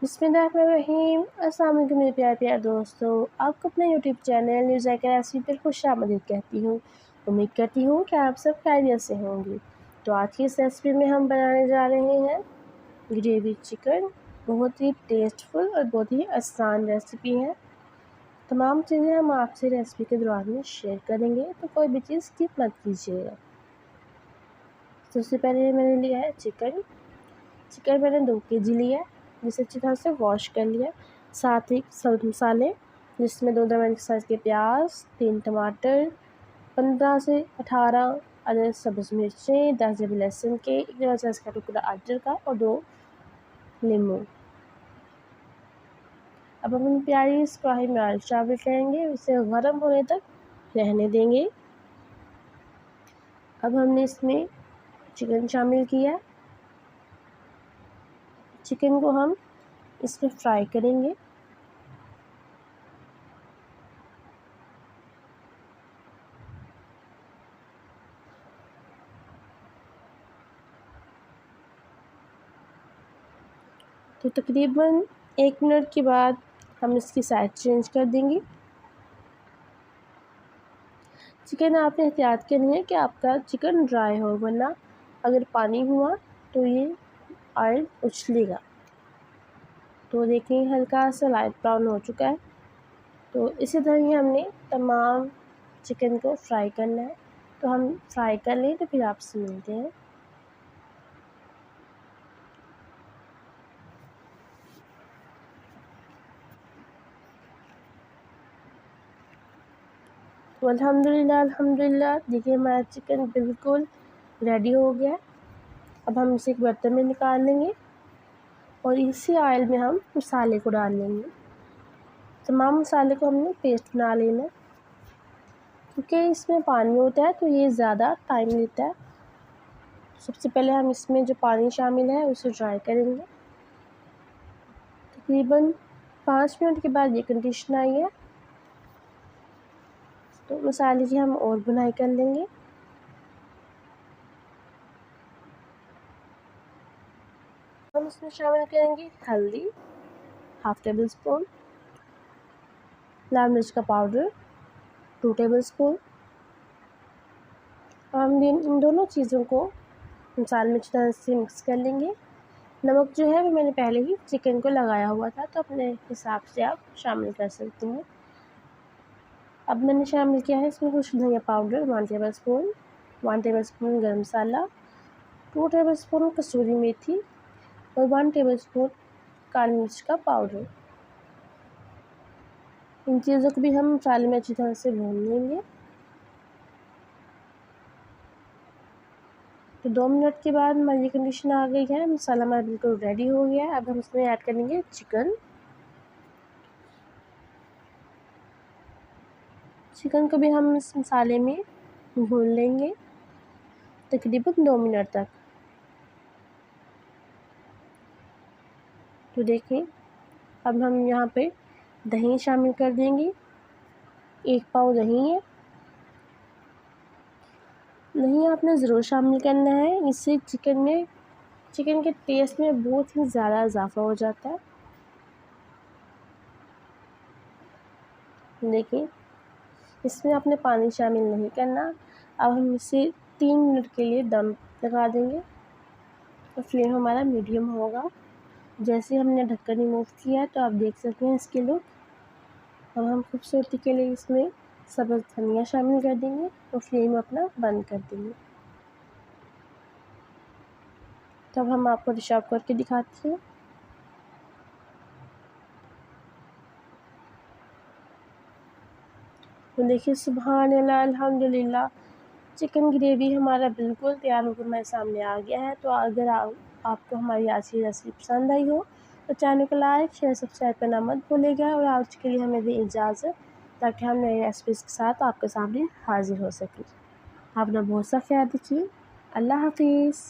बिस्मिल्लाहिर्रहमानिर्रहीम। अस्सलाम वालेकुम मेरे प्यारे प्यारे दोस्तों, आपको अपने यूट्यूब चैनल न्यूज़ जायका रेसिपी पर खुशामदीद कहती हूँ। उम्मीद करती हूँ कि आप सब खैरियत से होंगे। तो आज की इस रेसिपी में हम बनाने जा रहे हैं ग्रेवी चिकन। बहुत ही टेस्टफुल और बहुत ही आसान रेसिपी है। तमाम चीज़ें हम आपसे रेसिपी के दौरान में शेयर करेंगे, तो कोई भी चीज़ स्किप मत कीजिएगा। सबसे पहले मैंने लिया है चिकन मैंने 2 केजी लिया है, जिसे अच्छी तरह से वॉश कर लिया। साथ ही सब मसाले, जिसमें 2 दरमियाने साइज़ के प्याज, 3 टमाटर, 15 से 18 अदरक सब्ज़ मिर्चें, 10 जब लहसुन के, 1 बड़ा साइज़ का टुकड़ा अदरक का और 2 नींबू। अब हम अपनी प्यारी इस कढ़ाई में ऑयल शामिल करेंगे, उसे गर्म होने तक रहने देंगे। अब हमने इसमें चिकन शामिल किया। चिकन को हम इसमें फ्राई करेंगे। तो तकरीबन 1 मिनट के बाद हम इसकी साइड चेंज कर देंगे। चिकन आपने एहतियात करनी है कि आपका चिकन ड्राई हो, वरना अगर पानी हुआ तो ये ऑयल उछलेगा। तो देखिए हल्का सा लाइट ब्राउन हो चुका है। तो इसी तरह ही हमने तमाम चिकन को फ्राई करना है। तो हम फ्राई कर लें, तो फिर आपसे मिलते हैं। तो अल्हम्दुलिल्लाह देखिए हमारा चिकन बिल्कुल रेडी हो गया है। अब हम इसे एक बर्तन में निकाल लेंगे और इसी ऑयल में हम मसाले को डाल लेंगे। तमाम मसाले को हमने पेस्ट बना लेना है, क्योंकि इसमें पानी होता है तो ये ज़्यादा टाइम लेता है। सबसे पहले हम इसमें जो पानी शामिल है उसे ड्राई करेंगे। तकरीबन 5 मिनट के बाद ये कंडीशन आई है। तो मसाले की हम और भुनाई कर लेंगे। हम इसमें शामिल करेंगे हल्दी, हाफ टेबल स्पून, लाल मिर्च का पाउडर 2 टेबल स्पून। हम इन दोनों चीज़ों को मसाले में अच्छी तरह से मिक्स कर लेंगे। नमक जो है वो मैंने पहले ही चिकन को लगाया हुआ था, तो अपने हिसाब से आप शामिल कर सकते हैं। अब मैंने शामिल किया है इसमें खुश्क धनिया powder 1 table spoon, 1 table spoon गर्म मसाला, 2 टेबल स्पून कसूरी मेथी और 1 टेबल स्पून काली मिर्च का पाउडर। इन चीज़ों को भी हम मसाले में अच्छी तरह से भून लेंगे। तो 2 मिनट के बाद हमारी ये कंडीशन आ गई है, मसाला हमारा बिल्कुल रेडी हो गया है। अब हम इसमें ऐड करेंगे चिकन को भी हम इस मसाले में भून लेंगे तकरीबन 2 मिनट तक। तो देखिए अब हम यहाँ पे दही शामिल कर देंगे। 1 पाव दही है। दही आपने ज़रूर शामिल करना है, इससे चिकन के टेस्ट में बहुत ही ज़्यादा इजाफा हो जाता है। देखिए इसमें आपने पानी शामिल नहीं करना। अब हम इसे 3 मिनट के लिए दम लगा देंगे। तो फ्लेम हमारा मीडियम होगा। जैसे हमने ढक्कन रिमूव किया है तो आप देख सकते हैं इसके लुक। अब हम खूबसूरती के लिए इसमें सब्ज़ धनिया शामिल कर देंगे और फ्लेम अपना बंद कर देंगे। तब हम आपको डिश आउट करके दिखाते हैं। तो देखिए सुभान अल्लाह, अल्हम्दुलिल्लाह, चिकन ग्रेवी हमारा बिल्कुल तैयार होकर हमारे सामने आ गया है। तो अगर आपको हमारी आज की रेसिपी पसंद आई हो तो चैनल को लाइक शेयर सब्सक्राइब करना मत भूलिएगा। और आज के लिए हमें दें इजाज़त, ताकि हम नई रेसिपीज़ के साथ आपके सामने हाजिर हो सकें। आप अपना बहुत सा ख्याल रखिए। अल्लाह हाफिज़।